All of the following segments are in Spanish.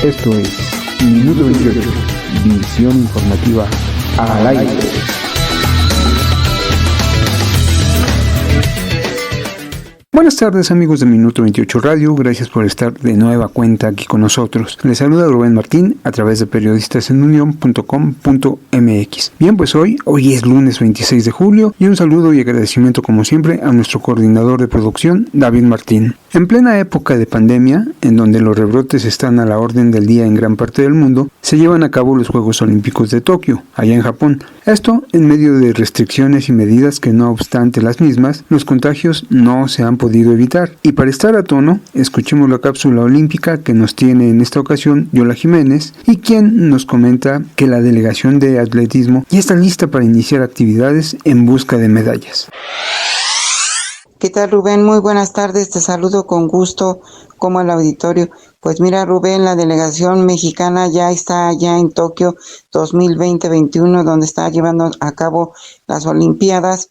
Esto es Minuto 28, visión informativa al aire. Buenas tardes amigos de Minuto 28 Radio, gracias por estar de nueva cuenta aquí con nosotros. Les saluda Rubén Martín a través de periodistasenunión.com.mx. Bien, pues hoy es lunes 26 de julio y un saludo y agradecimiento como siempre a nuestro coordinador de producción, David Martín. En plena época de pandemia, en donde los rebrotes están a la orden del día en gran parte del mundo, se llevan a cabo los Juegos Olímpicos de Tokio, allá en Japón. Esto en medio de restricciones y medidas que no obstante las mismas, los contagios no se han podido evitar. Y para estar a tono, escuchemos la cápsula olímpica que nos tiene en esta ocasión Yola Jiménez, y quien nos comenta que la delegación de atletismo ya está lista para iniciar actividades en busca de medallas. ¿Qué tal, Rubén? Muy buenas tardes, te saludo con gusto como el auditorio. Pues mira, Rubén, la delegación mexicana ya está allá en Tokio 2020-21, donde está llevando a cabo las Olimpiadas.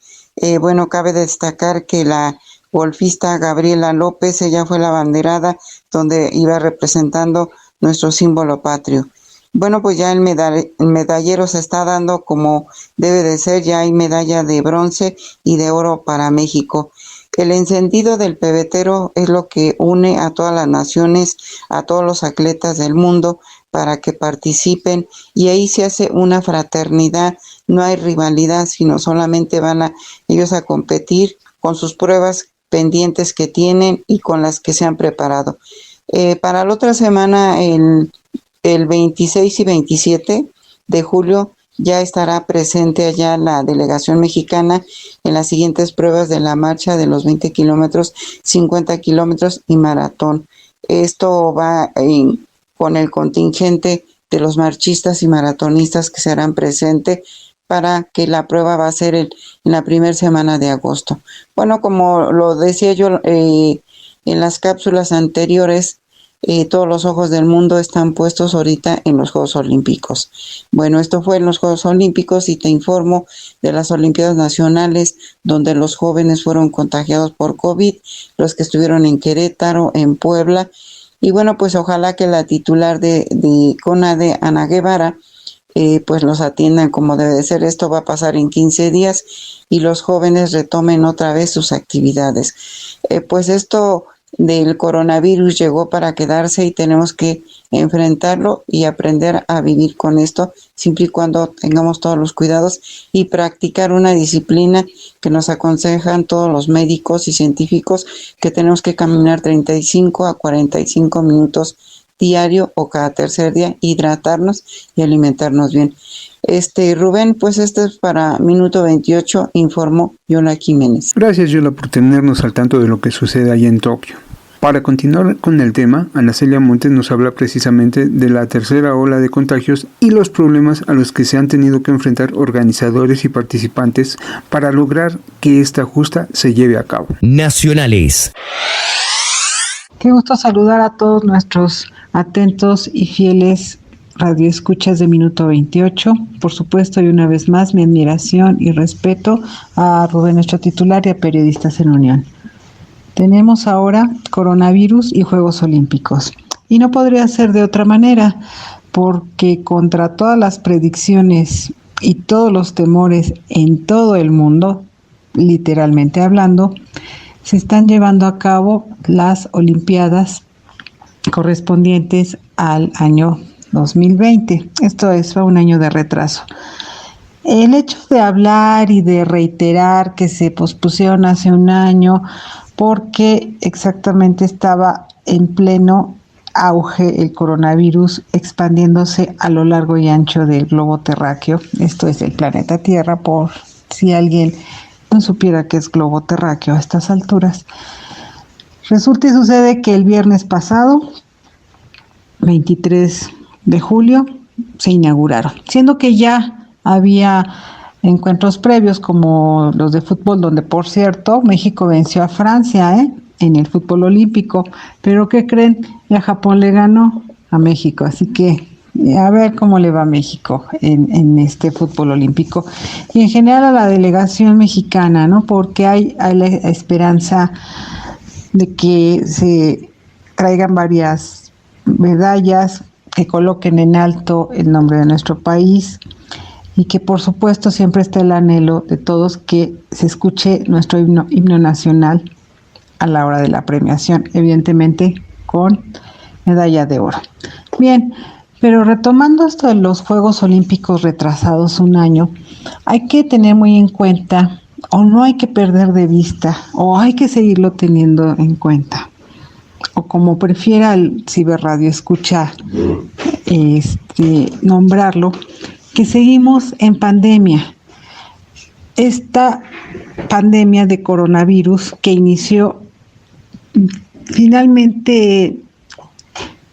Cabe destacar que la golfista Gabriela López, ella fue la abanderada donde iba representando nuestro símbolo patrio. Bueno, pues ya el medallero se está dando como debe de ser, ya hay medalla de bronce y de oro para México. El encendido del pebetero es lo que une a todas las naciones, a todos los atletas del mundo para que participen, y ahí se hace una fraternidad, no hay rivalidad, sino solamente van ellos a competir con sus pruebas pendientes que tienen y con las que se han preparado. Para la otra semana, el 26 y 27 de julio, ya estará presente allá la delegación mexicana en las siguientes pruebas de la marcha de los 20 kilómetros, 50 kilómetros y maratón. Esto va con el contingente de los marchistas y maratonistas que serán presentes para que la prueba va a ser en la primera semana de agosto. Bueno, como lo decía yo en las cápsulas anteriores, todos los ojos del mundo están puestos ahorita en los Juegos Olímpicos. Bueno, esto fue en los Juegos Olímpicos y te informo de las Olimpiadas Nacionales, donde los jóvenes fueron contagiados por COVID, los que estuvieron en Querétaro, en Puebla. Y bueno, pues ojalá que la titular de CONADE, Ana Guevara, pues los atiendan como debe de ser. Esto va a pasar en 15 días y los jóvenes retomen otra vez sus actividades. Pues esto del coronavirus llegó para quedarse y tenemos que enfrentarlo y aprender a vivir con esto, siempre y cuando tengamos todos los cuidados y practicar una disciplina que nos aconsejan todos los médicos y científicos, que tenemos que caminar 35 a 45 minutos diario o cada tercer día, hidratarnos y alimentarnos bien. Rubén, pues esto es para Minuto 28, informó Yola Jiménez. Gracias, Yola, por tenernos al tanto de lo que sucede allá en Tokio. Para continuar con el tema, Ana Celia Montes nos habla precisamente de la tercera ola de contagios y los problemas a los que se han tenido que enfrentar organizadores y participantes para lograr que esta justa se lleve a cabo. Nacionales. Qué gusto saludar a todos nuestros atentos y fieles radioescuchas de Minuto 28. Por supuesto, y una vez más, mi admiración y respeto a Rubén, nuestro titular, y a Periodistas en Unión. Tenemos ahora coronavirus y Juegos Olímpicos. Y no podría ser de otra manera, porque contra todas las predicciones y todos los temores en todo el mundo, literalmente hablando, se están llevando a cabo las Olimpiadas correspondientes al año 2020. Esto fue un año de retraso. El hecho de hablar y de reiterar que se pospusieron hace un año porque exactamente estaba en pleno auge el coronavirus, expandiéndose a lo largo y ancho del globo terráqueo, esto es el planeta Tierra, por si alguien no supiera que es globo terráqueo a estas alturas. Resulta y sucede que el viernes pasado, 23 de julio, se inauguraron, siendo que ya había encuentros previos como los de fútbol, donde por cierto México venció a Francia en el fútbol olímpico, pero ¿qué creen? Ya Japón le ganó a México, así que a ver cómo le va a México en este fútbol olímpico y en general a la delegación mexicana, ¿no? Porque hay la esperanza de que se traigan varias medallas, que coloquen en alto el nombre de nuestro país y que por supuesto siempre está el anhelo de todos que se escuche nuestro himno nacional a la hora de la premiación, evidentemente con medalla de oro. Bien, pero retomando esto de los Juegos Olímpicos retrasados un año, hay que tener muy en cuenta, o no hay que perder de vista, o hay que seguirlo teniendo en cuenta, o como prefiera el ciberradio escuchar, nombrarlo, que seguimos en pandemia. Esta pandemia de coronavirus que inició finalmente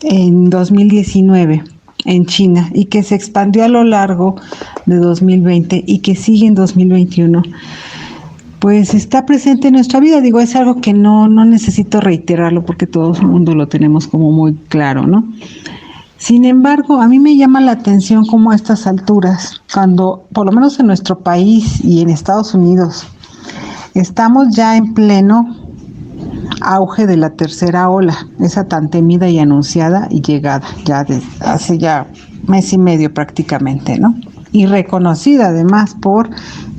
en 2019 en China y que se expandió a lo largo de 2020 y que sigue en 2021, pues está presente en nuestra vida. Digo, es algo que no necesito reiterarlo porque todo el mundo lo tenemos como muy claro, ¿no? Sin embargo, a mí me llama la atención cómo a estas alturas, cuando por lo menos en nuestro país y en Estados Unidos, estamos ya en pleno auge de la tercera ola, esa tan temida y anunciada y llegada ya hace ya mes y medio prácticamente, ¿no? Y reconocida además por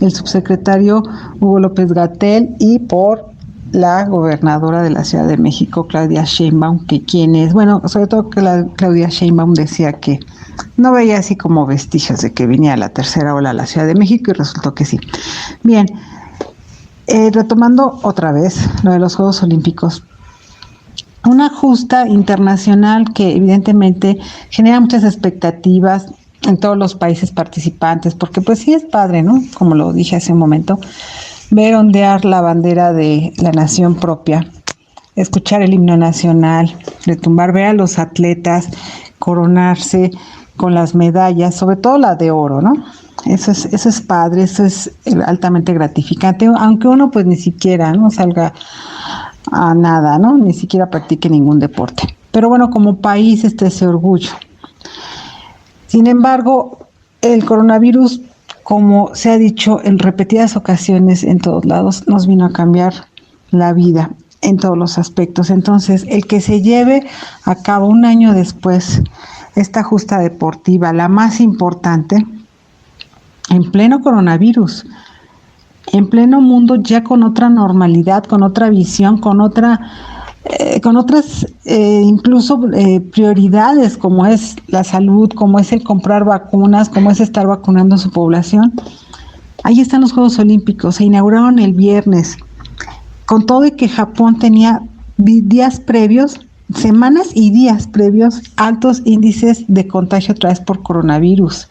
el subsecretario Hugo López-Gatell y por la gobernadora de la Ciudad de México, Claudia Sheinbaum, que sobre todo que Claudia Sheinbaum decía que no veía así como vestigios de que venía la tercera ola a la Ciudad de México y resultó que sí. Bien, retomando otra vez lo de los Juegos Olímpicos, una justa internacional que evidentemente genera muchas expectativas en todos los países participantes, porque pues sí es padre, ¿no? Como lo dije hace un momento, ver ondear la bandera de la nación propia, escuchar el himno nacional, retumbar, ver a los atletas coronarse con las medallas, sobre todo la de oro, ¿no? Eso es padre, eso es altamente gratificante, aunque uno pues ni siquiera no salga a nada, ¿no? Ni siquiera practique ningún deporte. Pero bueno, como país está ese orgullo. Sin embargo, el coronavirus, como se ha dicho en repetidas ocasiones en todos lados, nos vino a cambiar la vida en todos los aspectos. Entonces, el que se lleve a cabo un año después esta justa deportiva, la más importante, en pleno coronavirus, en pleno mundo, ya con otra normalidad, con otra visión, con otras incluso prioridades, como es la salud, como es el comprar vacunas, como es estar vacunando a su población. Ahí están los Juegos Olímpicos, se inauguraron el viernes, con todo y que Japón tenía días previos, semanas y días previos, altos índices de contagio otra vez por coronavirus,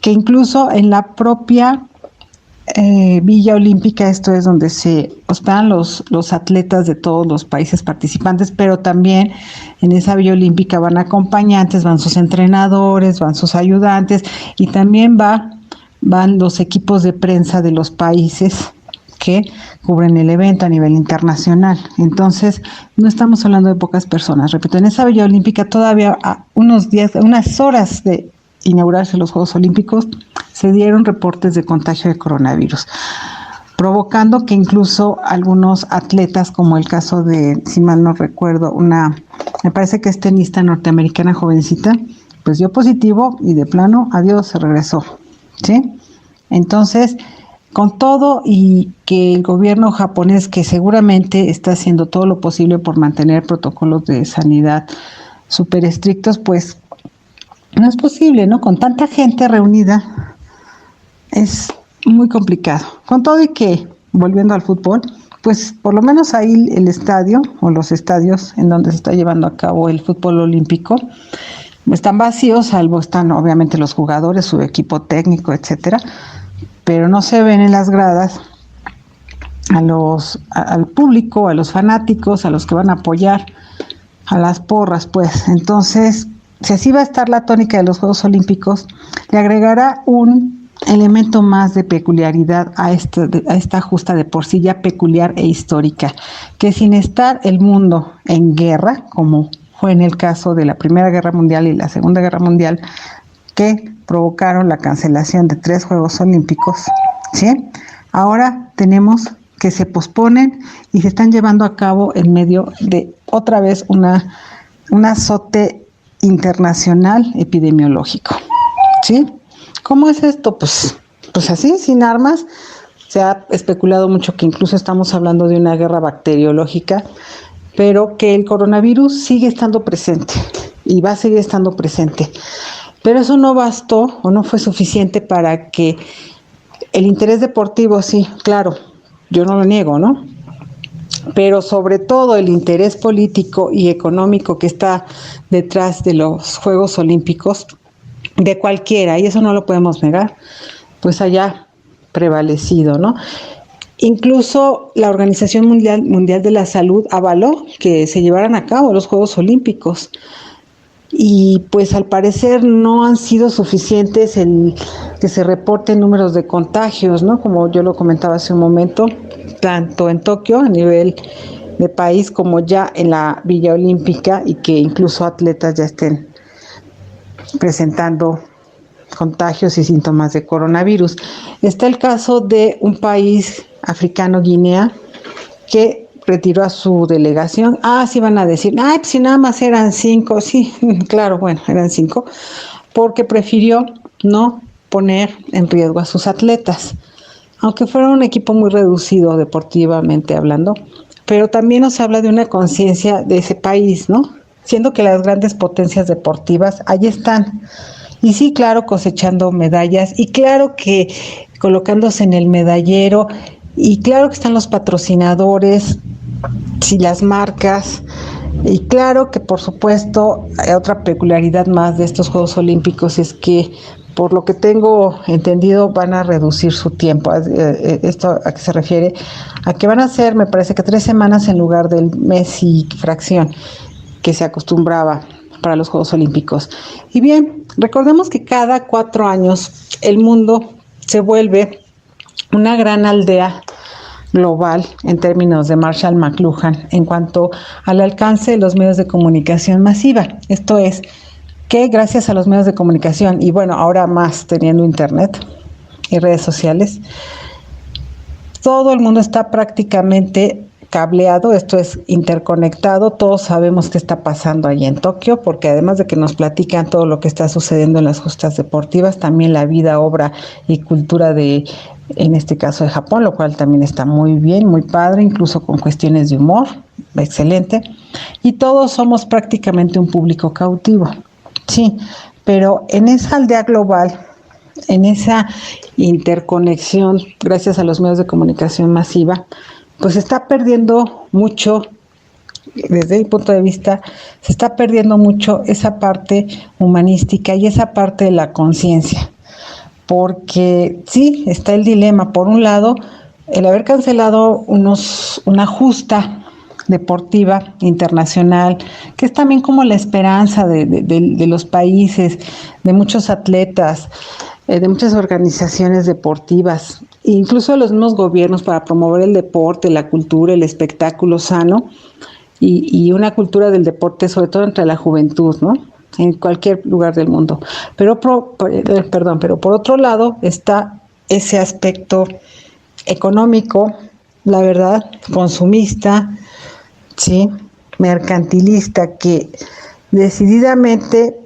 que incluso en la propia Villa Olímpica, esto es donde se hospedan los atletas de todos los países participantes, pero también en esa Villa Olímpica van acompañantes, van sus entrenadores, van sus ayudantes y también van los equipos de prensa de los países que cubren el evento a nivel internacional. Entonces, no estamos hablando de pocas personas. Repito, en esa Villa Olímpica todavía a unas horas de inaugurarse los Juegos Olímpicos, se dieron reportes de contagio de coronavirus, provocando que incluso algunos atletas, como el caso de, si mal no recuerdo, me parece que es tenista norteamericana jovencita, pues dio positivo y de plano, adiós, se regresó, ¿sí? Entonces, con todo y que el gobierno japonés, que seguramente está haciendo todo lo posible por mantener protocolos de sanidad súper estrictos, pues no es posible, ¿no? Con tanta gente reunida es muy complicado. Con todo y que, volviendo al fútbol, pues por lo menos ahí el estadio o los estadios en donde se está llevando a cabo el fútbol olímpico están vacíos, salvo están obviamente los jugadores, su equipo técnico, etcétera, pero no se ven en las gradas al público, a los fanáticos, a los que van a apoyar, a las porras, pues. Entonces, si así va a estar la tónica de los Juegos Olímpicos, le agregará un elemento más de peculiaridad a esta justa de por sí ya peculiar e histórica, que sin estar el mundo en guerra, como fue en el caso de la Primera Guerra Mundial y la Segunda Guerra Mundial, que provocaron la cancelación de 3 Juegos Olímpicos, ¿sí? Ahora tenemos que se posponen y se están llevando a cabo en medio de otra vez un azote internacional epidemiológico. ¿Sí? ¿Cómo es esto? Pues así, sin armas. Se ha especulado mucho que incluso estamos hablando de una guerra bacteriológica, pero que el coronavirus sigue estando presente y va a seguir estando presente. Pero eso no bastó o no fue suficiente para que el interés deportivo, sí, claro, yo no lo niego, ¿no? Pero sobre todo el interés político y económico que está detrás de los Juegos Olímpicos, de cualquiera, y eso no lo podemos negar, pues haya prevalecido, ¿no? Incluso la Organización Mundial de la Salud avaló que se llevaran a cabo los Juegos Olímpicos. Y pues al parecer no han sido suficientes el que se reporten números de contagios, ¿no? Como yo lo comentaba hace un momento, tanto en Tokio a nivel de país como ya en la Villa Olímpica, y que incluso atletas ya estén presentando contagios y síntomas de coronavirus. Está el caso de un país africano, Guinea, que retiró a su delegación. Sí van a decir, pues si nada más eran 5, sí, claro, bueno, eran 5, porque prefirió no poner en riesgo a sus atletas, aunque fuera un equipo muy reducido deportivamente hablando, pero también nos habla de una conciencia de ese país, ¿no? Siendo que las grandes potencias deportivas allí están. Y sí, claro, cosechando medallas, y claro que colocándose en el medallero, y claro que están los patrocinadores, sí, las marcas, y claro que por supuesto otra peculiaridad más de estos Juegos Olímpicos es que, por lo que tengo entendido, van a reducir su tiempo. ¿Esto a qué se refiere? A que van a ser, me parece que 3 semanas en lugar del mes y fracción que se acostumbraba para los Juegos Olímpicos. Y bien, recordemos que cada 4 años el mundo se vuelve una gran aldea global en términos de Marshall McLuhan en cuanto al alcance de los medios de comunicación masiva. Esto es, que gracias a los medios de comunicación, y bueno, ahora más teniendo internet y redes sociales, todo el mundo está prácticamente cableado, esto es, interconectado. Todos sabemos qué está pasando allí en Tokio, porque además de que nos platican todo lo que está sucediendo en las justas deportivas, también la vida, obra y cultura de, en este caso, de Japón, lo cual también está muy bien, muy padre, incluso con cuestiones de humor, excelente. Y todos somos prácticamente un público cautivo, sí, pero en esa aldea global, en esa interconexión, gracias a los medios de comunicación masiva, pues se está perdiendo mucho, desde mi punto de vista, se está perdiendo mucho esa parte humanística y esa parte de la conciencia. Porque sí, está el dilema. Por un lado, el haber cancelado una justa deportiva internacional, que es también como la esperanza de los países, de muchos atletas, de muchas organizaciones deportivas, incluso de los mismos gobiernos, para promover el deporte, la cultura, el espectáculo sano y una cultura del deporte, sobre todo entre la juventud, ¿no? En cualquier lugar del mundo. Pero por otro lado está ese aspecto económico, la verdad, consumista, sí, mercantilista, que decididamente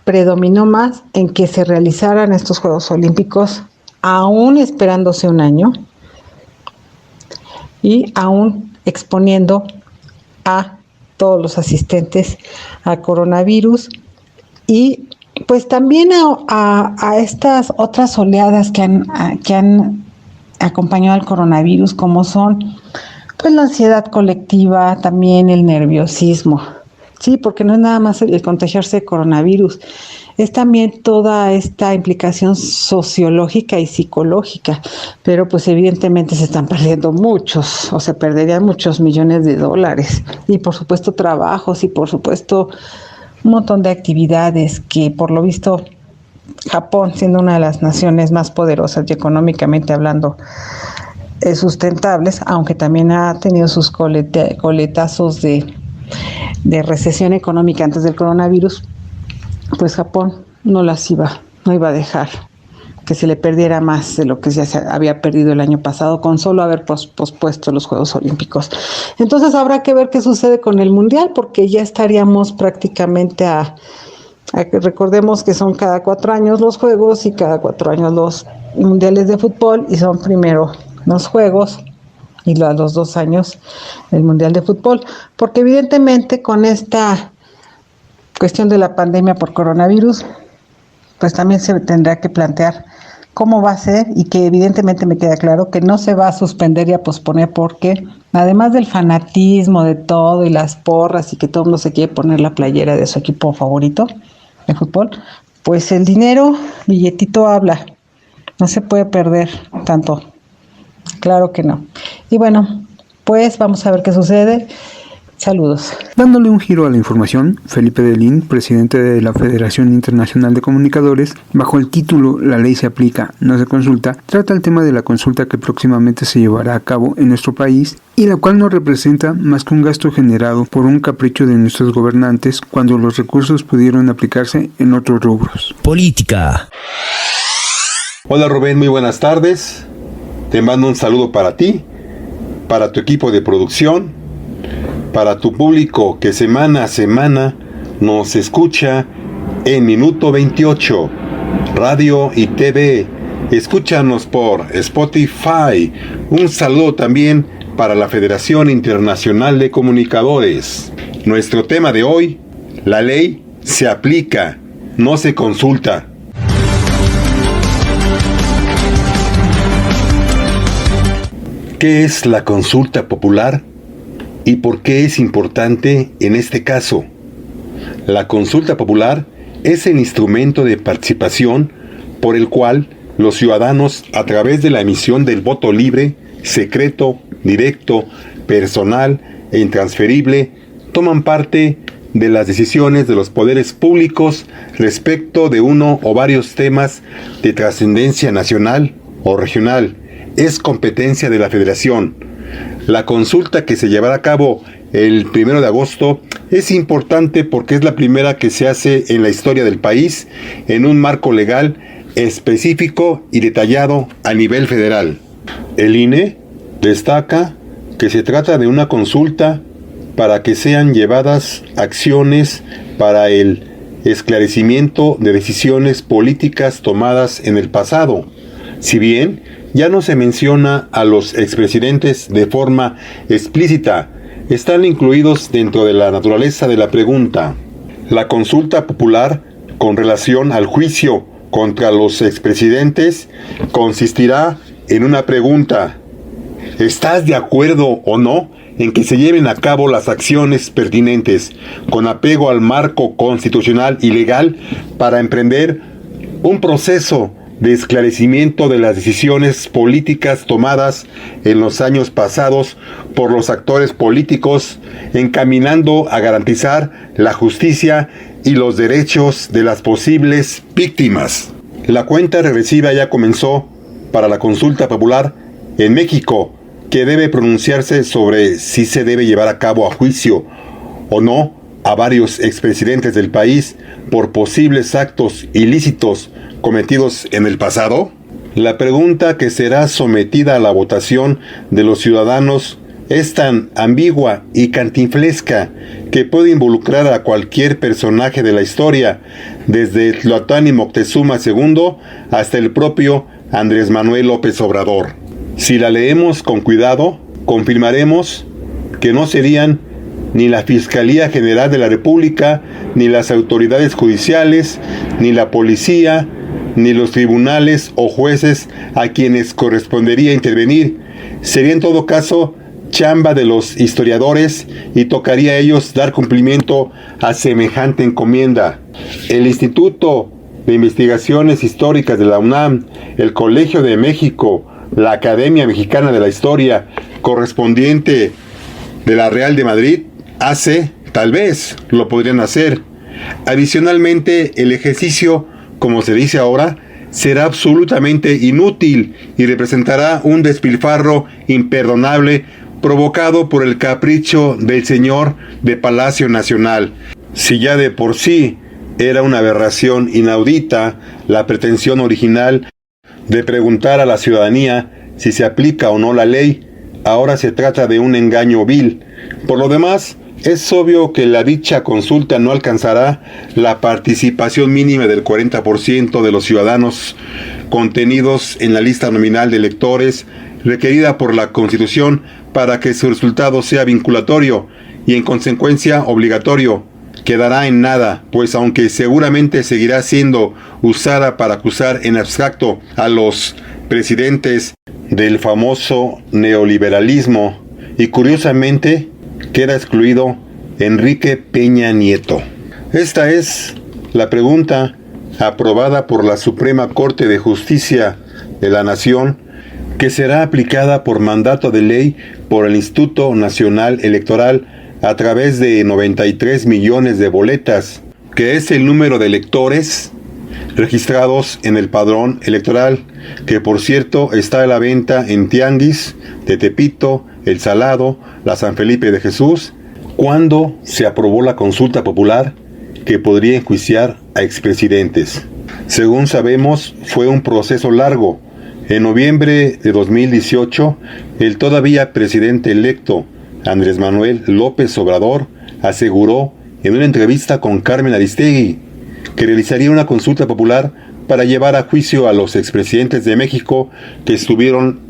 predominó más en que se realizaran estos Juegos Olímpicos, aún esperándose un año y aún exponiendo a todos los asistentes a coronavirus, y pues también a estas otras oleadas que han acompañado al coronavirus, como son pues la ansiedad colectiva, también el nerviosismo. Sí, porque no es nada más el contagiarse de coronavirus, es también toda esta implicación sociológica y psicológica, pero pues evidentemente se están perdiendo muchos, o se perderían muchos millones de dólares, y por supuesto trabajos, y por supuesto un montón de actividades que, por lo visto, Japón, siendo una de las naciones más poderosas y económicamente hablando sustentables, aunque también ha tenido sus coletazos de recesión económica antes del coronavirus, pues Japón no iba a dejar que se le perdiera más de lo que ya se había perdido el año pasado con solo haber pospuesto los Juegos Olímpicos. Entonces habrá que ver qué sucede con el Mundial, porque ya estaríamos prácticamente a Recordemos que son cada 4 años los juegos y cada 4 años los mundiales de fútbol, y son primero los juegos y a los 2 años el mundial de fútbol, porque evidentemente con esta cuestión de la pandemia por coronavirus, pues también se tendrá que plantear cómo va a ser, y que evidentemente me queda claro que no se va a suspender y a posponer, porque además del fanatismo de todo y las porras y que todo el mundo se quiere poner la playera de su equipo favorito de fútbol, pues el dinero, billetito habla, no se puede perder tanto, claro que no. Y bueno, pues vamos a ver qué sucede. Saludos. Dándole un giro a la información, Felipe Delín, presidente de la Federación Internacional de Comunicadores, bajo el título La ley se aplica, no se consulta, trata el tema de la consulta que próximamente se llevará a cabo en nuestro país, y la cual no representa más que un gasto generado por un capricho de nuestros gobernantes cuando los recursos pudieron aplicarse en otros rubros. Política. Hola Rubén, muy buenas tardes. Te mando un saludo para ti, para tu equipo de producción, para tu público que semana a semana nos escucha en Minuto 28, radio y TV. Escúchanos por Spotify. Un saludo también para la Federación Internacional de Comunicadores. Nuestro tema de hoy: la ley se aplica, no se consulta. ¿Qué es la consulta popular? ¿Y por qué es importante en este caso? La consulta popular es el instrumento de participación por el cual los ciudadanos, a través de la emisión del voto libre, secreto, directo, personal e intransferible, toman parte de las decisiones de los poderes públicos respecto de uno o varios temas de trascendencia nacional o regional. Es competencia de la Federación. La consulta que se llevará a cabo el 1 de agosto es importante porque es la primera que se hace en la historia del país en un marco legal específico y detallado a nivel federal. El INE destaca que se trata de una consulta para que sean llevadas acciones para el esclarecimiento de decisiones políticas tomadas en el pasado. Si bien ya no se menciona a los expresidentes de forma explícita, están incluidos dentro de la naturaleza de la pregunta. La consulta popular con relación al juicio contra los expresidentes consistirá en una pregunta: ¿estás de acuerdo o no en que se lleven a cabo las acciones pertinentes con apego al marco constitucional y legal para emprender un proceso de esclarecimiento de las decisiones políticas tomadas en los años pasados por los actores políticos, encaminando a garantizar la justicia y los derechos de las posibles víctimas? La cuenta regresiva ya comenzó para la consulta popular en México, que debe pronunciarse sobre si se debe llevar a cabo a juicio o no a varios expresidentes del país por posibles actos ilícitos cometidos en el pasado. La pregunta que será sometida a la votación de los ciudadanos es tan ambigua y cantinflesca que puede involucrar a cualquier personaje de la historia, desde Tlatoani Moctezuma II hasta el propio Andrés Manuel López Obrador. Si la leemos con cuidado, confirmaremos que no serían ni la Fiscalía General de la República, ni las autoridades judiciales, ni la policía, ni los tribunales o jueces a quienes correspondería intervenir. Sería en todo caso chamba de los historiadores y tocaría a ellos dar cumplimiento a semejante encomienda. El Instituto de Investigaciones Históricas de la UNAM, el Colegio de México, la Academia Mexicana de la Historia, correspondiente de la Real de Madrid, tal vez lo podrían hacer. Adicionalmente, el ejercicio, como se dice ahora, será absolutamente inútil y representará un despilfarro imperdonable provocado por el capricho del señor de Palacio Nacional. Si ya de por sí era una aberración inaudita la pretensión original de preguntar a la ciudadanía si se aplica o no la ley, ahora se trata de un engaño vil. Por lo demás, Es obvio que la dicha consulta no alcanzará la participación mínima del 40% de los ciudadanos contenidos en la lista nominal de electores requerida por la Constitución para que su resultado sea vinculatorio y en consecuencia obligatorio. Quedará en nada, pues aunque seguramente seguirá siendo usada para acusar en abstracto a los presidentes del famoso neoliberalismo, y curiosamente queda excluido Enrique Peña Nieto. Esta es la pregunta aprobada por la Suprema Corte de Justicia de la Nación, que será aplicada por mandato de ley por el Instituto Nacional Electoral a través de 93 millones de boletas, que es el número de electores registrados en el padrón electoral, que por cierto está a la venta en tianguis de Tepito, El Salado, la San Felipe de Jesús. ¿Cuándo se aprobó la consulta popular que podría enjuiciar a expresidentes? Según sabemos, fue un proceso largo. En noviembre de 2018, el todavía presidente electo Andrés Manuel López Obrador aseguró en una entrevista con Carmen Aristegui que realizaría una consulta popular para llevar a juicio a los expresidentes de México que estuvieron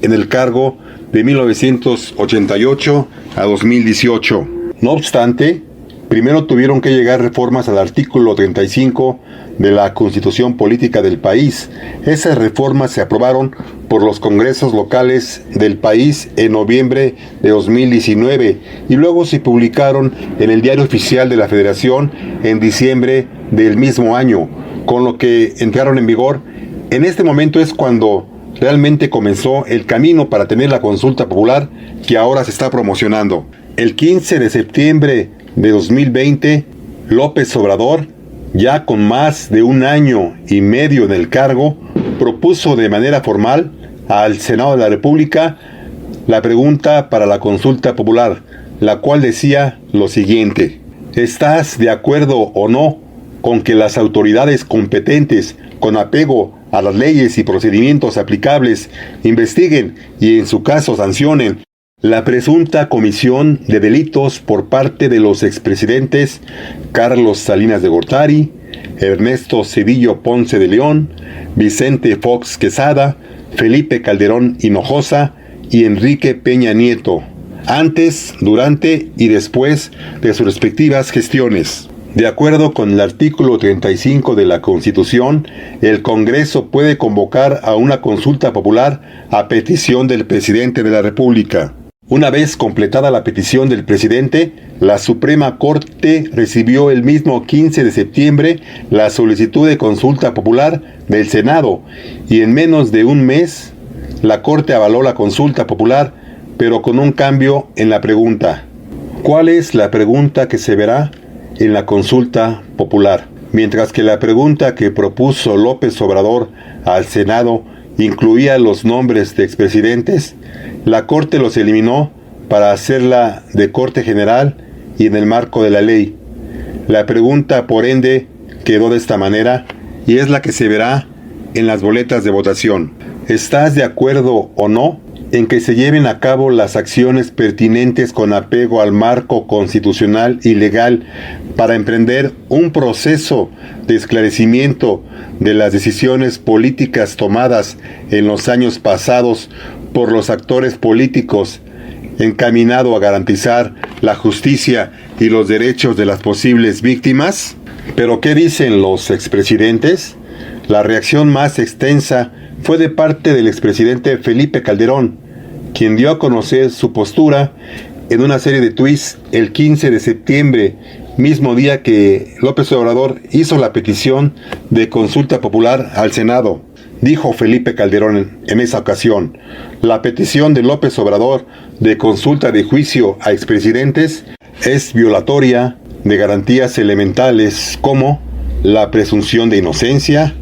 en el cargo de 1988 a 2018. No obstante, primero tuvieron que llegar reformas al artículo 35 de la Constitución Política del país. Esas reformas se aprobaron por los congresos locales del país en noviembre de 2019 y luego se publicaron en el Diario Oficial de la Federación en diciembre del mismo año, con lo que entraron en vigor. En este momento es cuando realmente comenzó el camino para tener la consulta popular que ahora se está promocionando. El 15 de septiembre de 2020, López Obrador, ya con más de un año y medio en el cargo, propuso de manera formal al Senado de la República la pregunta para la consulta popular, la cual decía lo siguiente: ¿estás de acuerdo o no con que las autoridades competentes, con apego a las leyes y procedimientos aplicables, investiguen y en su caso sancionen la presunta comisión de delitos por parte de los expresidentes Carlos Salinas de Gortari, Ernesto Zedillo Ponce de León, Vicente Fox Quesada, Felipe Calderón Hinojosa y Enrique Peña Nieto, antes, durante y después de sus respectivas gestiones? De acuerdo con el artículo 35 de la Constitución, el Congreso puede convocar a una consulta popular a petición del presidente de la República. Una vez completada la petición del presidente, la Suprema Corte recibió el mismo 15 de septiembre la solicitud de consulta popular del Senado y en menos de un mes la Corte avaló la consulta popular, pero con un cambio en la pregunta. ¿Cuál es la pregunta que se verá en la consulta popular? Mientras que la pregunta que propuso López Obrador al Senado incluía los nombres de expresidentes, la Corte los eliminó para hacerla de Corte General y en el marco de la ley. La pregunta, por ende, quedó de esta manera y es la que se verá en las boletas de votación. ¿Estás de acuerdo o no en que se lleven a cabo las acciones pertinentes con apego al marco constitucional y legal para emprender un proceso de esclarecimiento de las decisiones políticas tomadas en los años pasados por los actores políticos, encaminado a garantizar la justicia y los derechos de las posibles víctimas? ¿Pero qué dicen los expresidentes? La reacción más extensa fue de parte del expresidente Felipe Calderón, quien dio a conocer su postura en una serie de tuits el 15 de septiembre, mismo día que López Obrador hizo la petición de consulta popular al Senado. Dijo Felipe Calderón en esa ocasión: la petición de López Obrador de consulta de juicio a expresidentes es violatoria de garantías elementales como la presunción de inocencia,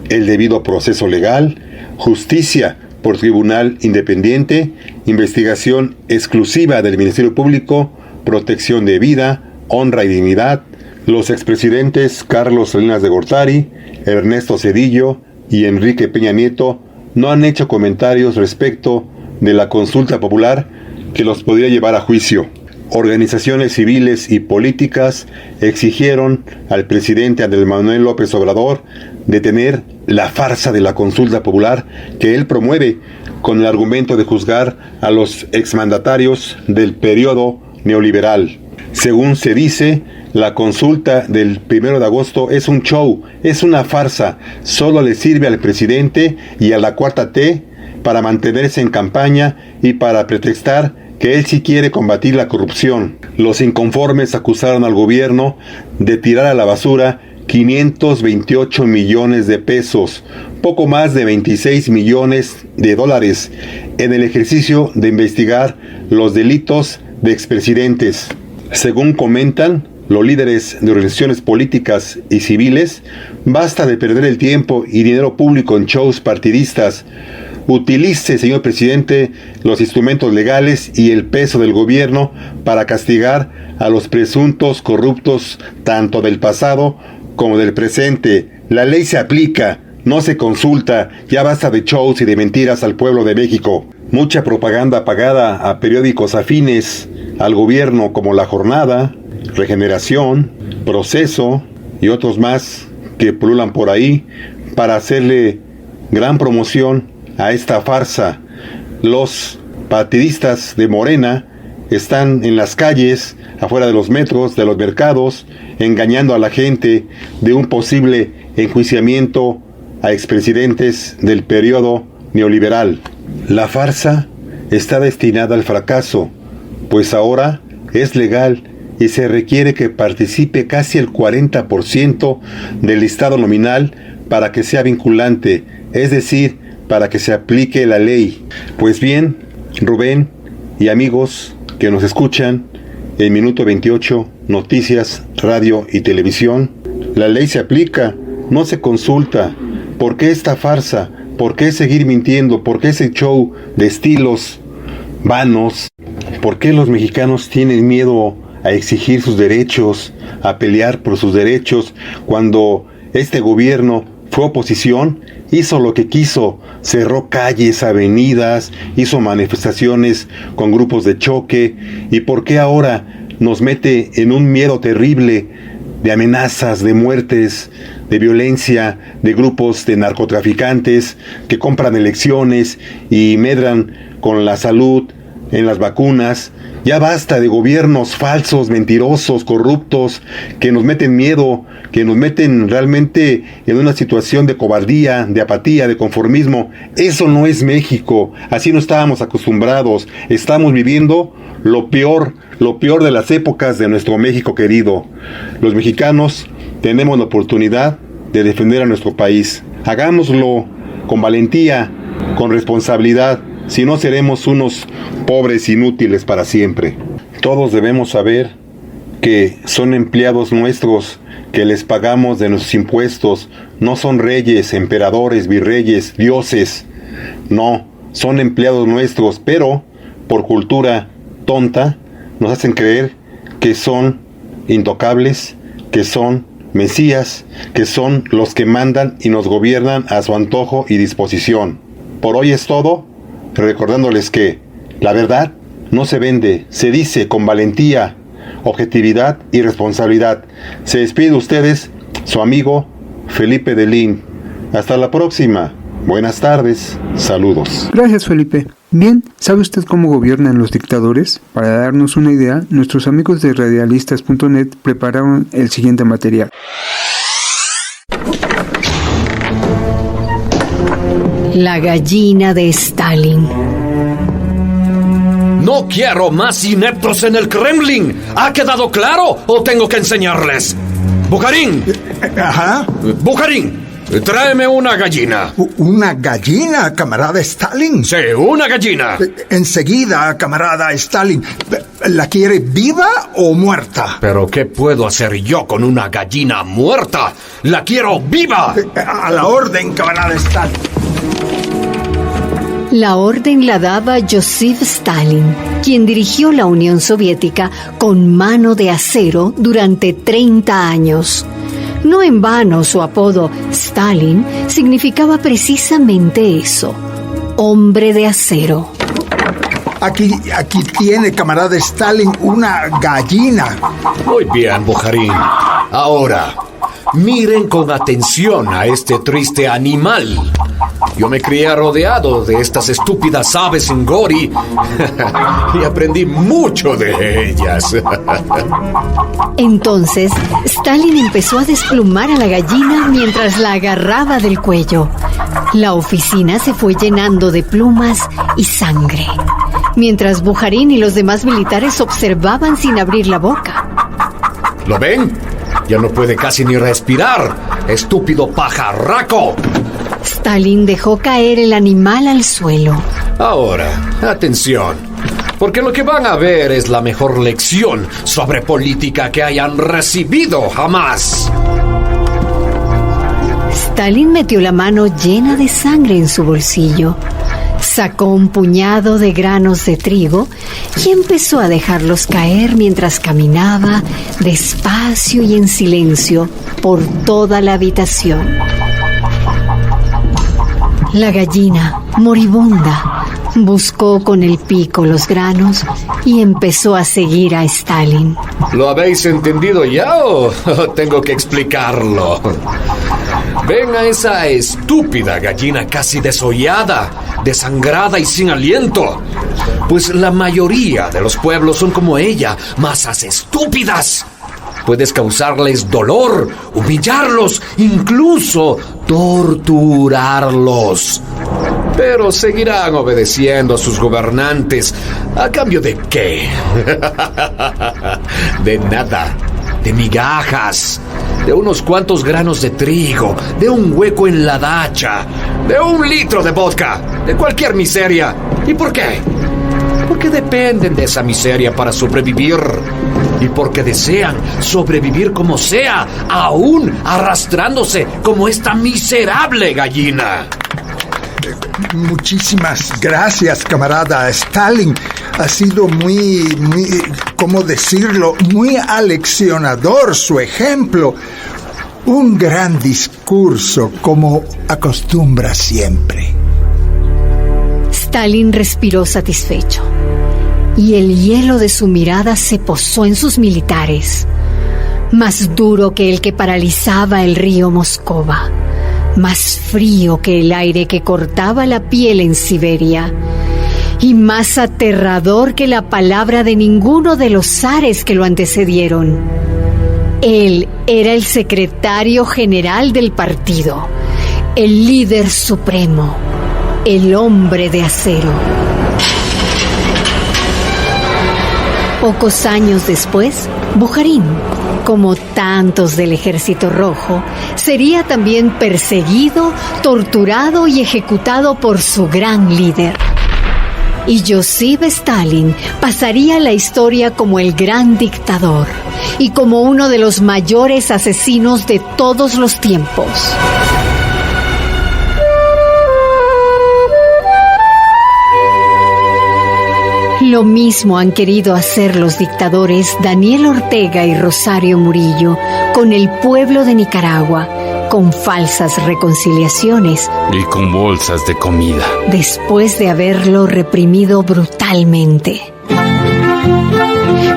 el debido proceso legal, justicia por tribunal independiente, investigación exclusiva del Ministerio Público, protección de vida, honra y dignidad. Los expresidentes Carlos Salinas de Gortari, Ernesto Zedillo y Enrique Peña Nieto no han hecho comentarios respecto de la consulta popular que los podría llevar a juicio. organizaciones civiles y políticas exigieron al presidente Andrés Manuel López Obrador detener la farsa de la consulta popular que él promueve con el argumento de juzgar a los exmandatarios del periodo neoliberal. Según se dice, la consulta del 1 de agosto es un show, es una farsa, solo le sirve al presidente y a la 4T para mantenerse en campaña y para pretextar que él sí quiere combatir la corrupción. Los inconformes acusaron al gobierno de tirar a la basura 528 millones de pesos, poco más de 26 millones de dólares, en el ejercicio de investigar los delitos de expresidentes. Según comentan los líderes de organizaciones políticas y civiles, basta de perder el tiempo y dinero público en shows partidistas. Utilice, señor presidente, los instrumentos legales y el peso del gobierno para castigar a los presuntos corruptos tanto del pasado como del presente. La ley se aplica, no se consulta, ya basta de shows y de mentiras al pueblo de México. Mucha propaganda pagada a periódicos afines al gobierno como La Jornada, Regeneración, Proceso y otros más que pululan por ahí para hacerle gran promoción a esta farsa. Los partidistas de Morena están en las calles, afuera de los metros, de los mercados, engañando a la gente de un posible enjuiciamiento a expresidentes del periodo neoliberal. La farsa está destinada al fracaso, pues ahora es legal y se requiere que participe casi el 40% del listado nominal para que sea vinculante, es decir, para que se aplique la ley. Pues bien, Rubén y amigos que nos escuchan en Minuto 28, Noticias, Radio y Televisión, la ley se aplica, no se consulta. ¿Por qué esta farsa? ¿Por qué seguir mintiendo? ¿Por qué ese show de estilos vanos? ¿Por qué los mexicanos tienen miedo a exigir sus derechos, a pelear por sus derechos, cuando este gobierno fue oposición? Hizo lo que quiso, cerró calles, avenidas, hizo manifestaciones con grupos de choque. ¿Y por qué ahora nos mete en un miedo terrible de amenazas, de muertes, de violencia, de grupos de narcotraficantes que compran elecciones y medran con la salud en las vacunas? Ya basta de gobiernos falsos, mentirosos, corruptos, que nos meten miedo, que nos meten realmente en una situación de cobardía, de apatía, de conformismo. Eso no es México, así no estábamos acostumbrados. Estamos viviendo lo peor de las épocas de nuestro México querido. Los mexicanos tenemos la oportunidad de defender a nuestro país. Hagámoslo con valentía, con responsabilidad. Si no, seremos unos pobres inútiles para siempre. Todos debemos saber que son empleados nuestros, que les pagamos de nuestros impuestos. No son reyes, emperadores, virreyes, dioses. No, son empleados nuestros, pero por cultura tonta nos hacen creer que son intocables, que son mesías, que son los que mandan y nos gobiernan a su antojo y disposición. Por hoy es todo, recordándoles que la verdad no se vende, se dice con valentía, objetividad y responsabilidad. Se despide de ustedes su amigo Felipe Delín. Hasta la próxima. Buenas tardes. Saludos. Gracias, Felipe. Bien, ¿sabe usted cómo gobiernan los dictadores? Para darnos una idea, nuestros amigos de radialistas.net prepararon el siguiente material. La gallina de Stalin. No quiero más ineptos en el Kremlin. ¿Ha quedado claro o tengo que enseñarles? Bukharin. Ajá. Bukharin, tráeme una gallina. ¿Una gallina, camarada Stalin? Sí, una gallina. Enseguida, camarada Stalin. ¿La quiere viva o muerta? ¿Pero qué puedo hacer yo con una gallina muerta? ¡La quiero viva! A la orden, camarada Stalin. La orden la daba Joseph Stalin, quien dirigió la Unión Soviética con mano de acero durante 30 años. No en vano su apodo Stalin significaba precisamente eso, hombre de acero. Aquí tiene, camarada Stalin, una gallina. Muy bien, Bujarin. Ahora, miren con atención a este triste animal. Yo me crié rodeado de estas estúpidas aves Ngori y aprendí mucho de ellas. Entonces, Stalin empezó a desplumar a la gallina mientras la agarraba del cuello. La oficina se fue llenando de plumas y sangre, mientras Bujarin y los demás militares observaban sin abrir la boca. ¿Lo ven? Ya no puede casi ni respirar, estúpido pajarraco. Stalin dejó caer el animal al suelo. Ahora, atención, porque lo que van a ver es la mejor lección sobre política que hayan recibido jamás. Stalin metió la mano llena de sangre en su bolsillo, sacó un puñado de granos de trigo y empezó a dejarlos caer mientras caminaba despacio y en silencio por toda la habitación. La gallina, moribunda, buscó con el pico los granos y empezó a seguir a Stalin. ¿Lo habéis entendido ya o tengo que explicarlo? Ven a esa estúpida gallina casi desollada, desangrada y sin aliento. Pues la mayoría de los pueblos son como ella, masas estúpidas. Puedes causarles dolor, humillarlos, incluso torturarlos. Pero seguirán obedeciendo a sus gobernantes. ¿A cambio de qué? De nada. De migajas. De unos cuantos granos de trigo. De un hueco en la dacha. De 1 litro de vodka. De cualquier miseria. ¿Y por qué? Porque dependen de esa miseria para sobrevivir. Y porque desean sobrevivir como sea, aún arrastrándose como esta miserable gallina. Muchísimas gracias, camarada Stalin. Ha sido muy, ¿cómo decirlo? Muy aleccionador su ejemplo. Un gran discurso, como acostumbra siempre. Stalin respiró satisfecho, y el hielo de su mirada se posó en sus militares, más duro que el que paralizaba el río Moscova, más frío que el aire que cortaba la piel en Siberia, y más aterrador que la palabra de ninguno de los zares que lo antecedieron. Él era el secretario general del partido, el líder supremo, el hombre de acero. Pocos años después, Bujarin, como tantos del Ejército Rojo, sería también perseguido, torturado y ejecutado por su gran líder. Y Josip Stalin pasaría a la historia como el gran dictador y como uno de los mayores asesinos de todos los tiempos. Lo mismo han querido hacer los dictadores Daniel Ortega y Rosario Murillo con el pueblo de Nicaragua, con falsas reconciliaciones y con bolsas de comida, después de haberlo reprimido brutalmente.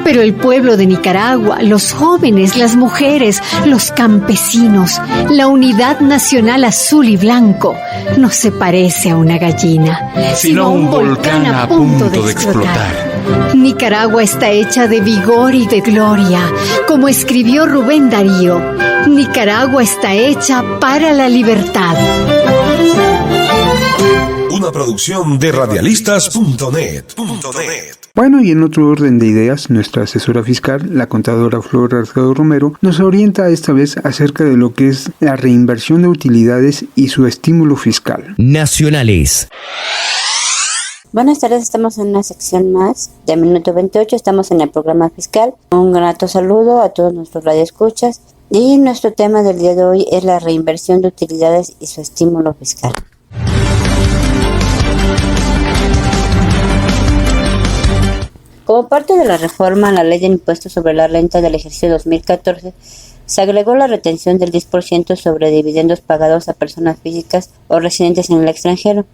Pero el pueblo de Nicaragua, los jóvenes, las mujeres, los campesinos, la unidad nacional azul y blanco, no se parece a una gallina, sino a un volcán a punto de explotar. Nicaragua está hecha de vigor y de gloria, como escribió Rubén Darío. Nicaragua está hecha para la libertad. Una producción de radialistas.net. Bueno, y en otro orden de ideas, nuestra asesora fiscal, la contadora Flora Arcado Romero, nos orienta esta vez acerca de lo que es la reinversión de utilidades y su estímulo fiscal. Nacionales. Buenas tardes, estamos en una sección más de Minuto 28, estamos en el programa fiscal. Un grato saludo a todos nuestros radioescuchas y nuestro tema del día de hoy es la reinversión de utilidades y su estímulo fiscal. Como parte de la reforma a la Ley de Impuestos sobre la Renta del ejercicio 2014, se agregó la retención del 10% sobre dividendos pagados a personas físicas o residentes en el extranjero.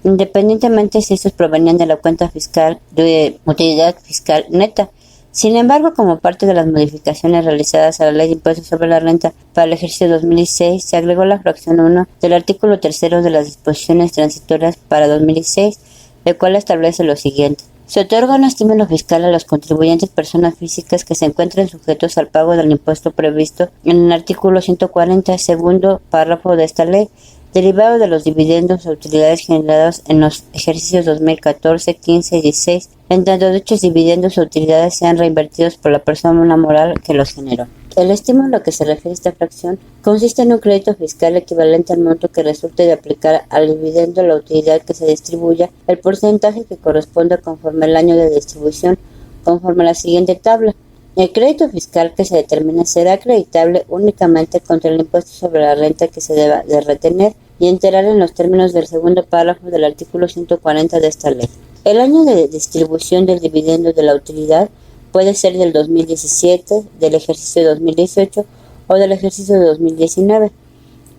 independientemente si estos provenían de la cuenta fiscal de utilidad fiscal neta. Sin embargo, como parte de las modificaciones realizadas a la Ley de Impuestos sobre la Renta para el ejercicio 2016, se agregó la fracción 1 del artículo 3 de las disposiciones transitorias para 2016, el cual establece lo siguiente. Se otorga un estímulo fiscal a los contribuyentes personas físicas que se encuentren sujetos al pago del impuesto previsto en el artículo 140, segundo párrafo de esta ley, derivado de los dividendos o utilidades generados en los ejercicios 2014, 15 y 16, en tanto dichos dividendos o utilidades sean reinvertidos por la persona moral que los generó. El estímulo a que se refiere esta fracción consiste en un crédito fiscal equivalente al monto que resulte de aplicar al dividendo la utilidad que se distribuya, el porcentaje que corresponda conforme al año de distribución, conforme a la siguiente tabla. El crédito fiscal que se determine será acreditable únicamente contra el impuesto sobre la renta que se deba de retener y enterar en los términos del segundo párrafo del artículo 140 de esta ley. El año de distribución del dividendo de la utilidad puede ser del 2017, del ejercicio 2018 o del ejercicio de 2019.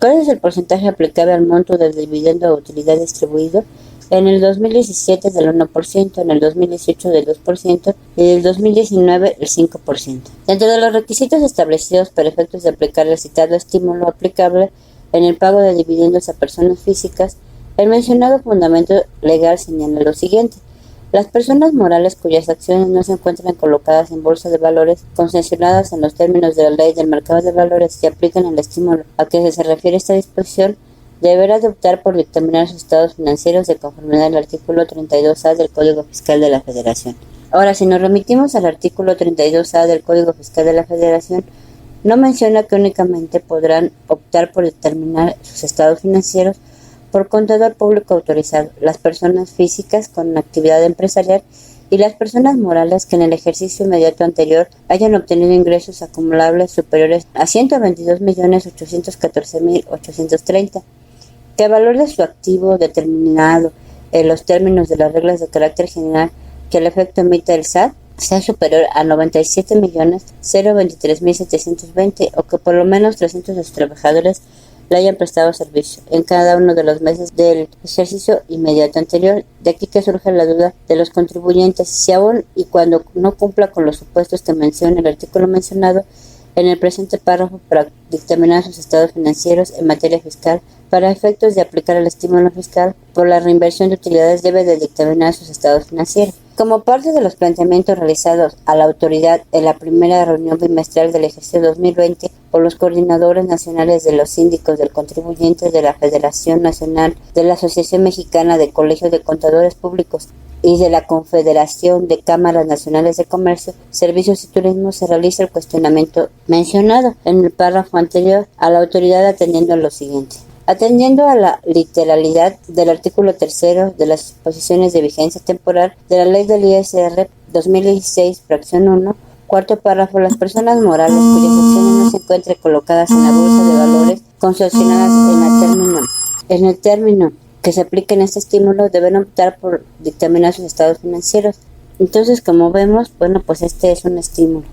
¿Cuál es el porcentaje aplicable al monto del dividendo o utilidad distribuido? En el 2017 del 1%, en el 2018 del 2% y en el 2019 el 5%. Dentro de los requisitos establecidos para efectos de aplicar el citado estímulo aplicable en el pago de dividendos a personas físicas, el mencionado fundamento legal señala lo siguiente. Las personas morales cuyas acciones no se encuentran colocadas en bolsa de valores concesionadas en los términos de la Ley del Mercado de Valores que aplican el estímulo a que se refiere esta disposición, deberá de optar por dictaminar sus estados financieros de conformidad al artículo 32A del Código Fiscal de la Federación. Ahora, si nos remitimos al artículo 32A del Código Fiscal de la Federación, no menciona que únicamente podrán optar por determinar sus estados financieros por contador público autorizado, las personas físicas con actividad empresarial y las personas morales que en el ejercicio inmediato anterior hayan obtenido ingresos acumulables superiores a 122.814.830, que el valor de su activo determinado en los términos de las reglas de carácter general que al efecto emita el SAT sea superior a 97.023.720 o que por lo menos 300 de sus trabajadores le hayan prestado servicio en cada uno de los meses del ejercicio inmediato anterior. De aquí que surge la duda de los contribuyentes si aún y cuando no cumpla con los supuestos que menciona el artículo mencionado en el presente párrafo para dictaminar sus estados financieros en materia fiscal, para efectos de aplicar el estímulo fiscal por la reinversión de utilidades debe de dictaminar sus estados financieros. Como parte de los planteamientos realizados a la autoridad en la primera reunión bimestral del ejercicio 2020 por los coordinadores nacionales de los síndicos del contribuyente de la Federación Nacional de la Asociación Mexicana de Colegios de Contadores Públicos y de la Confederación de Cámaras Nacionales de Comercio, Servicios y Turismo, se realiza el cuestionamiento mencionado en el párrafo anterior a la autoridad atendiendo a lo siguiente. Atendiendo a la literalidad del artículo 3 de las disposiciones de vigencia temporal de la Ley del ISR 2016, fracción 1, cuarto párrafo, las personas morales cuyas acciones no se encuentren colocadas en la bolsa de valores concesionadas en el término que se aplique en este estímulo deben optar por dictaminar sus estados financieros. Entonces, como vemos, bueno, pues este es un estímulo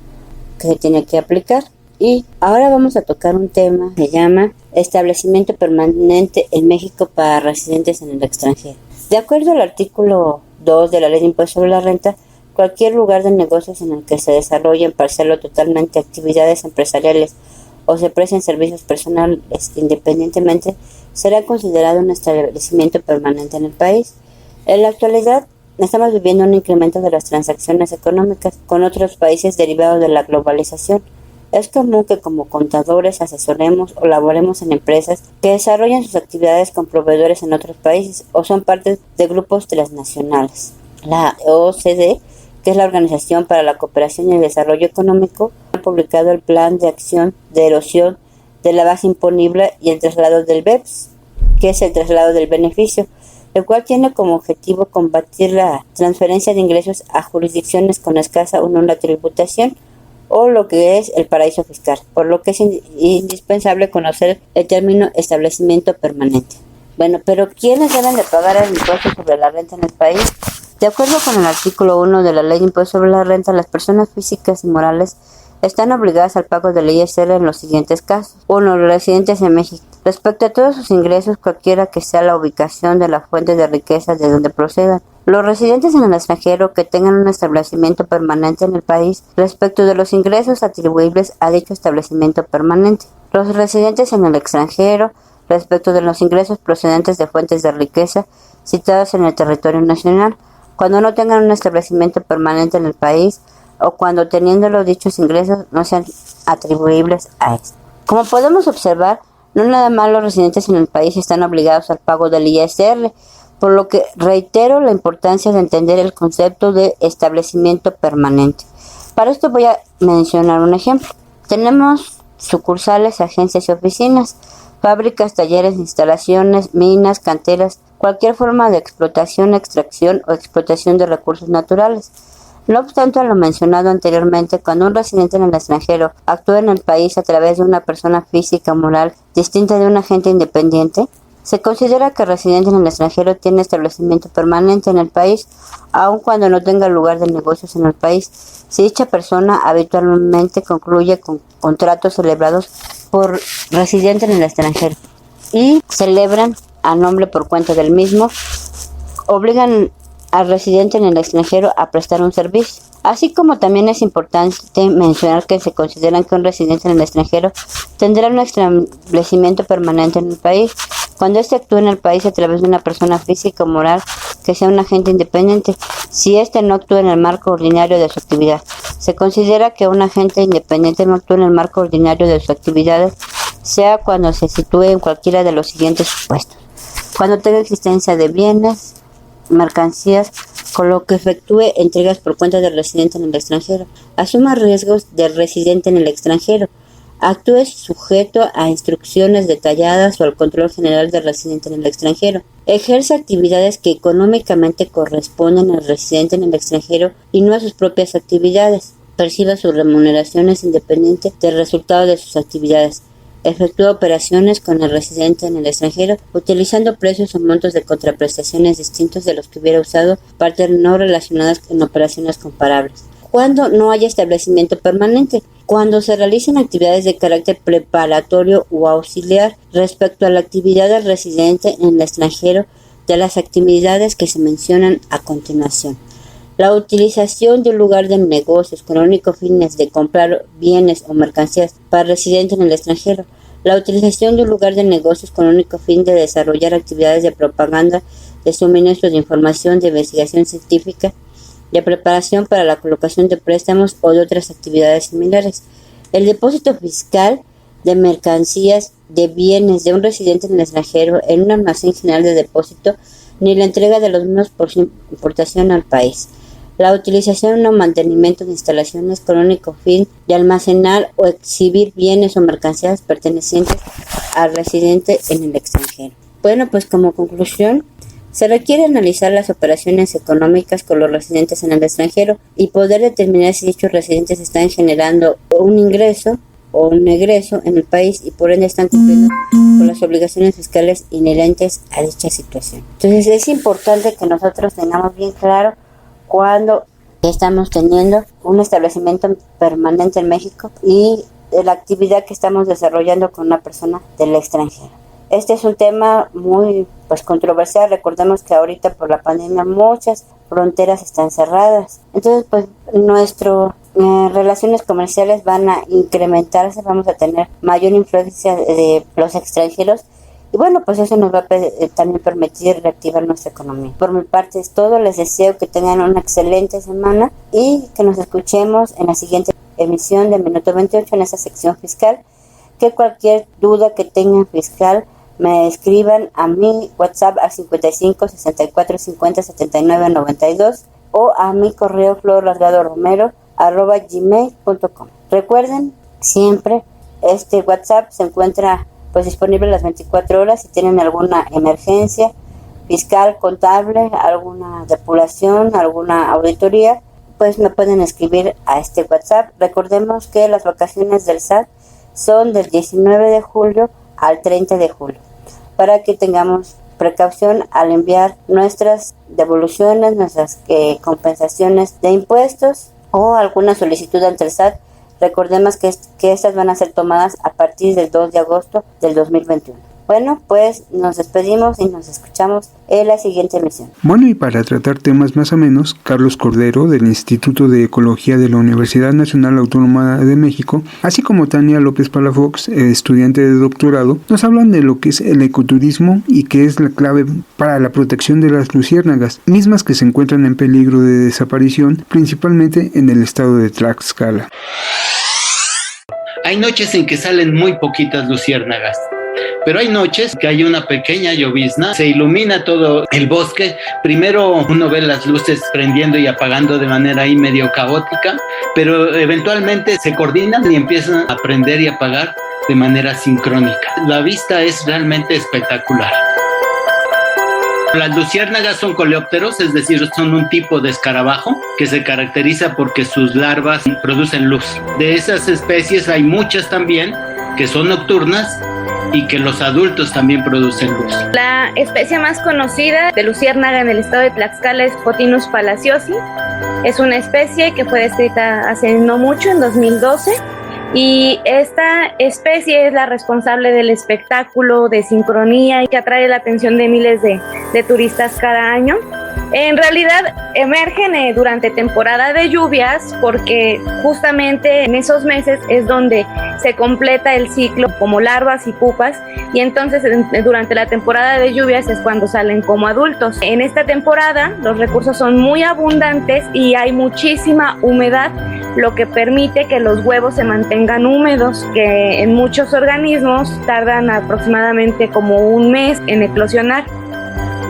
que se tiene que aplicar. Y ahora vamos a tocar un tema que se llama establecimiento permanente en México para residentes en el extranjero. De acuerdo al artículo 2 de la Ley de Impuestos sobre la Renta, cualquier lugar de negocios en el que se desarrollen parcial o totalmente actividades empresariales o se presten servicios personales independientemente será considerado un establecimiento permanente en el país. En la actualidad, estamos viviendo un incremento de las transacciones económicas con otros países derivado de la globalización. Es común que como contadores asesoremos o laboremos en empresas que desarrollan sus actividades con proveedores en otros países o son parte de grupos transnacionales. La OCDE, que es la Organización para la Cooperación y el Desarrollo Económico, ha publicado el Plan de Acción de Erosión de la Base Imponible y el traslado del BEPS, que es el traslado del beneficio, el cual tiene como objetivo combatir la transferencia de ingresos a jurisdicciones con escasa o nula tributación, o lo que es el paraíso fiscal, por lo que es indispensable conocer el término establecimiento permanente. Bueno, pero ¿quiénes deben de pagar el impuesto sobre la renta en el país? De acuerdo con el artículo 1 de la Ley de Impuestos sobre la Renta, las personas físicas y morales están obligadas al pago del ISR en los siguientes casos. 1. Los residentes en México. respecto a todos sus ingresos, cualquiera que sea la ubicación de la fuente de riqueza de donde procedan. Los residentes en el extranjero que tengan un establecimiento permanente en el país respecto de los ingresos atribuibles a dicho establecimiento permanente. Los residentes en el extranjero respecto de los ingresos procedentes de fuentes de riqueza situadas en el territorio nacional, cuando no tengan un establecimiento permanente en el país o cuando teniéndolo dichos ingresos no sean atribuibles a este. Como podemos observar, no nada más los residentes en el país están obligados al pago del ISR, por lo que reitero la importancia de entender el concepto de establecimiento permanente. Para esto voy a mencionar un ejemplo. Tenemos sucursales, agencias y oficinas, fábricas, talleres, instalaciones, minas, canteras, cualquier forma de explotación, extracción o explotación de recursos naturales. No obstante a lo mencionado anteriormente, cuando un residente en el extranjero actúa en el país a través de una persona física o moral distinta de un agente independiente, se considera que el residente en el extranjero tiene establecimiento permanente en el país, aun cuando no tenga lugar de negocios en el país, si dicha persona habitualmente concluye con contratos celebrados por residente en el extranjero y celebran a nombre por cuenta del mismo, obligan al residente en el extranjero a prestar un servicio. Así como también es importante mencionar que se consideran que un residente en el extranjero tendrá un establecimiento permanente en el país cuando éste actúe en el país a través de una persona física o moral que sea un agente independiente, si éste no actúa en el marco ordinario de su actividad. Se considera que un agente independiente no actúa en el marco ordinario de sus actividades, sea cuando se sitúe en cualquiera de los siguientes supuestos: cuando tenga existencia de bienes, mercancías, con lo que efectúe entregas por cuenta del residente en el extranjero, asuma riesgos del residente en el extranjero, actúe sujeto a instrucciones detalladas o al control general del residente en el extranjero, ejerce actividades que económicamente corresponden al residente en el extranjero y no a sus propias actividades, perciba sus remuneraciones independiente del resultado de sus actividades, efectúa operaciones con el residente en el extranjero utilizando precios o montos de contraprestaciones distintos de los que hubiera usado partes no relacionadas en operaciones comparables. Cuando no haya establecimiento permanente, cuando se realicen actividades de carácter preparatorio o auxiliar respecto a la actividad del residente en el extranjero de las actividades que se mencionan a continuación. La utilización de un lugar de negocios con el único fin de comprar bienes o mercancías para el residente en el extranjero. La utilización de un lugar de negocios con el único fin de desarrollar actividades de propaganda, de suministro de información, de investigación científica, de preparación para la colocación de préstamos o de otras actividades similares. El depósito fiscal de mercancías, de bienes de un residente en el extranjero en un almacén general de depósito, ni la entrega de los mismos por su importación al país. La utilización o mantenimiento de instalaciones con el único fin de almacenar o exhibir bienes o mercancías pertenecientes al residente en el extranjero. Bueno, pues como conclusión, se requiere analizar las operaciones económicas con los residentes en el extranjero y poder determinar si dichos residentes están generando un ingreso o un egreso en el país y por ende están cumpliendo con las obligaciones fiscales inherentes a dicha situación. Entonces es importante que nosotros tengamos bien claro cuando estamos teniendo un establecimiento permanente en México y de la actividad que estamos desarrollando con una persona del extranjero. Este es un tema muy controversial. Recordemos que ahorita por la pandemia muchas fronteras están cerradas. Entonces nuestras relaciones comerciales van a incrementarse, vamos a tener mayor influencia de los extranjeros. Y bueno, pues eso nos va a también permitir reactivar nuestra economía. Por mi parte es todo. Les deseo que tengan una excelente semana y que nos escuchemos en la siguiente emisión de Minuto 28 en esa sección fiscal. Que cualquier duda que tengan fiscal me escriban a mi WhatsApp al 55 64 50 79 92 o a mi correo florlargadoromero@gmail.com. Recuerden siempre, este WhatsApp se encuentra disponible las 24 horas. Si tienen alguna emergencia fiscal, contable, alguna depuración, alguna auditoría, pues me pueden escribir a este WhatsApp. Recordemos que las vacaciones del SAT son del 19 de julio al 30 de julio, para que tengamos precaución al enviar nuestras devoluciones, nuestras compensaciones de impuestos o alguna solicitud ante el SAT. Recordemos que estas van a ser tomadas a partir del 2 de agosto del 2021. Bueno, pues nos despedimos y nos escuchamos en la siguiente emisión. Bueno, y para tratar temas más amenos, Carlos Cordero del Instituto de Ecología de la Universidad Nacional Autónoma de México, así como Tania López Palafox, estudiante de doctorado, nos hablan de lo que es el ecoturismo y que es la clave para la protección de las luciérnagas, mismas que se encuentran en peligro de desaparición, principalmente en el estado de Tlaxcala. Hay noches en que salen muy poquitas luciérnagas, pero hay noches que hay una pequeña llovizna, se ilumina todo el bosque. Primero uno ve las luces prendiendo y apagando de manera ahí medio caótica, pero eventualmente se coordinan y empiezan a prender y apagar de manera sincrónica. La vista es realmente espectacular. Las luciérnagas son coleópteros, es decir, son un tipo de escarabajo que se caracteriza porque sus larvas producen luz. De esas especies hay muchas también que son nocturnas y que los adultos también producen luz. La especie más conocida de luciérnaga en el estado de Tlaxcala es Photinus palaciosi. Es una especie que fue descrita hace no mucho, en 2012. Y esta especie es la responsable del espectáculo de sincronía y que atrae la atención de miles de turistas cada año. En realidad emergen durante temporada de lluvias porque justamente en esos meses es donde se completa el ciclo como larvas y pupas, y entonces durante la temporada de lluvias es cuando salen como adultos. En esta temporada los recursos son muy abundantes y hay muchísima humedad, lo que permite que los huevos se mantengan húmedos, que en muchos organismos tardan aproximadamente como un mes en eclosionar.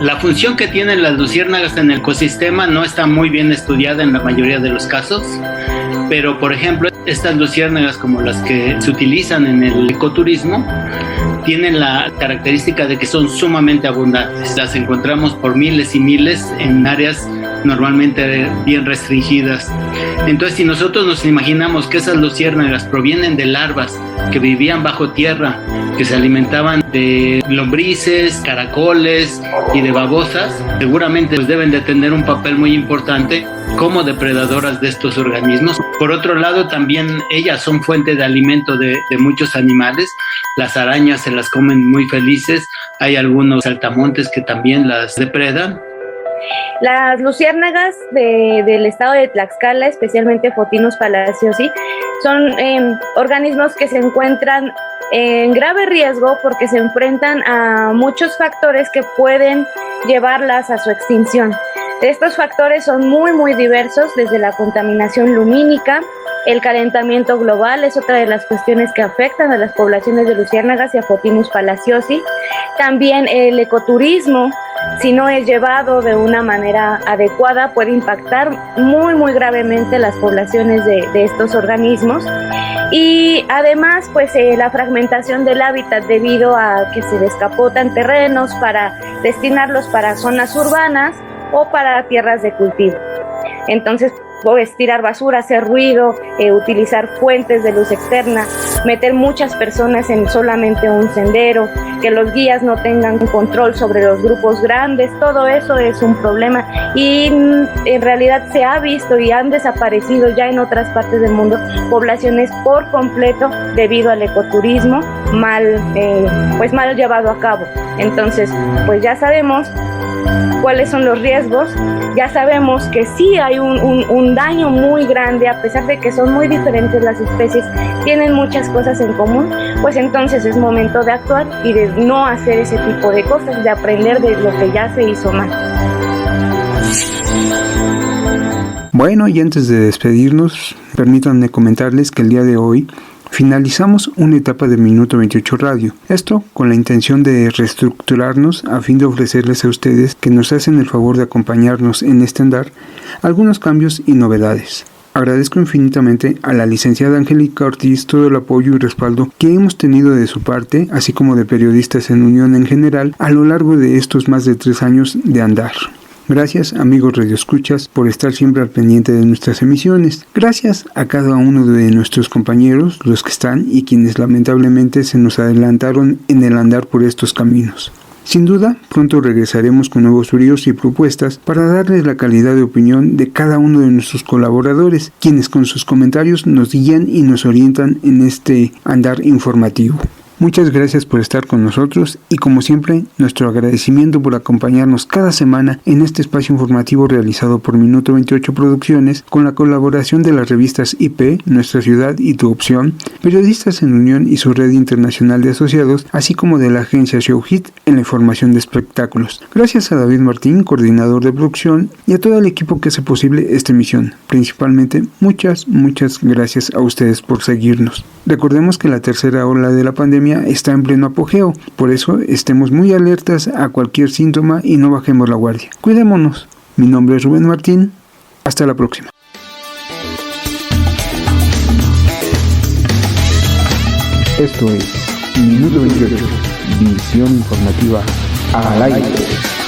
La función que tienen las luciérnagas en el ecosistema no está muy bien estudiada en la mayoría de los casos, pero por ejemplo estas luciérnagas, como las que se utilizan en el ecoturismo, tienen la característica de que son sumamente abundantes. Las encontramos por miles y miles en áreas normalmente bien restringidas. Entonces, si nosotros nos imaginamos que esas luciérnagas provienen de larvas que vivían bajo tierra, que se alimentaban de lombrices, caracoles y de babosas, seguramente pues deben de tener un papel muy importante como depredadoras de estos organismos. Por otro lado, también ellas son fuente de alimento de muchos animales. Las arañas se las comen muy felices. Hay algunos saltamontes que también las depredan. Las luciérnagas del estado de Tlaxcala, especialmente Photinus palaciosi, son organismos que se encuentran en grave riesgo porque se enfrentan a muchos factores que pueden llevarlas a su extinción. Estos factores son muy diversos, desde la contaminación lumínica. El calentamiento global es otra de las cuestiones que afectan a las poblaciones de luciérnagas y a Photinus palaciosi. También el ecoturismo, si no es llevado de una manera adecuada, puede impactar muy gravemente las poblaciones de estos organismos. Y además, pues la fragmentación del hábitat debido a que se descapotan terrenos para destinarlos para zonas urbanas o para tierras de cultivo. Entonces, pues tirar basura, hacer ruido, utilizar fuentes de luz externa, meter muchas personas en solamente un sendero, que los guías no tengan control sobre los grupos grandes, todo eso es un problema y en realidad se ha visto y han desaparecido ya en otras partes del mundo poblaciones por completo debido al ecoturismo mal llevado a cabo. Entonces, pues ya sabemos cuáles son los riesgos, ya sabemos que sí hay un daño muy grande, a pesar de que son muy diferentes las especies, tienen muchas cosas en común, pues entonces es momento de actuar y de no hacer ese tipo de cosas, de aprender de lo que ya se hizo mal. Bueno, y antes de despedirnos, permítanme comentarles que el día de hoy finalizamos una etapa de Minuto 28 Radio. Esto con la intención de reestructurarnos a fin de ofrecerles a ustedes, que nos hacen el favor de acompañarnos en este andar, algunos cambios y novedades. Agradezco infinitamente a la licenciada Angélica Ortiz todo el apoyo y respaldo que hemos tenido de su parte, así como de Periodistas en Unión en general, a lo largo de estos más de 3 años de andar. Gracias, amigos radioescuchas, por estar siempre al pendiente de nuestras emisiones. Gracias a cada uno de nuestros compañeros, los que están y quienes lamentablemente se nos adelantaron en el andar por estos caminos. Sin duda, pronto regresaremos con nuevos bríos y propuestas para darles la calidad de opinión de cada uno de nuestros colaboradores, quienes con sus comentarios nos guían y nos orientan en este andar informativo. Muchas gracias por estar con nosotros y como siempre, nuestro agradecimiento por acompañarnos cada semana en este espacio informativo realizado por Minuto 28 Producciones con la colaboración de las revistas IP, Nuestra Ciudad y Tu Opción, Periodistas en Unión y su red internacional de asociados, así como de la agencia Showhit en la información de espectáculos. Gracias a David Martín, coordinador de producción, y a todo el equipo que hace posible esta emisión. Principalmente, muchas gracias a ustedes por seguirnos. Recordemos que la tercera ola de la pandemia está en pleno apogeo, por eso estemos muy alertas a cualquier síntoma y no bajemos la guardia. Cuidémonos. Mi nombre es Rubén Martín. Hasta la próxima. Esto es Minuto 28, visión informativa al aire.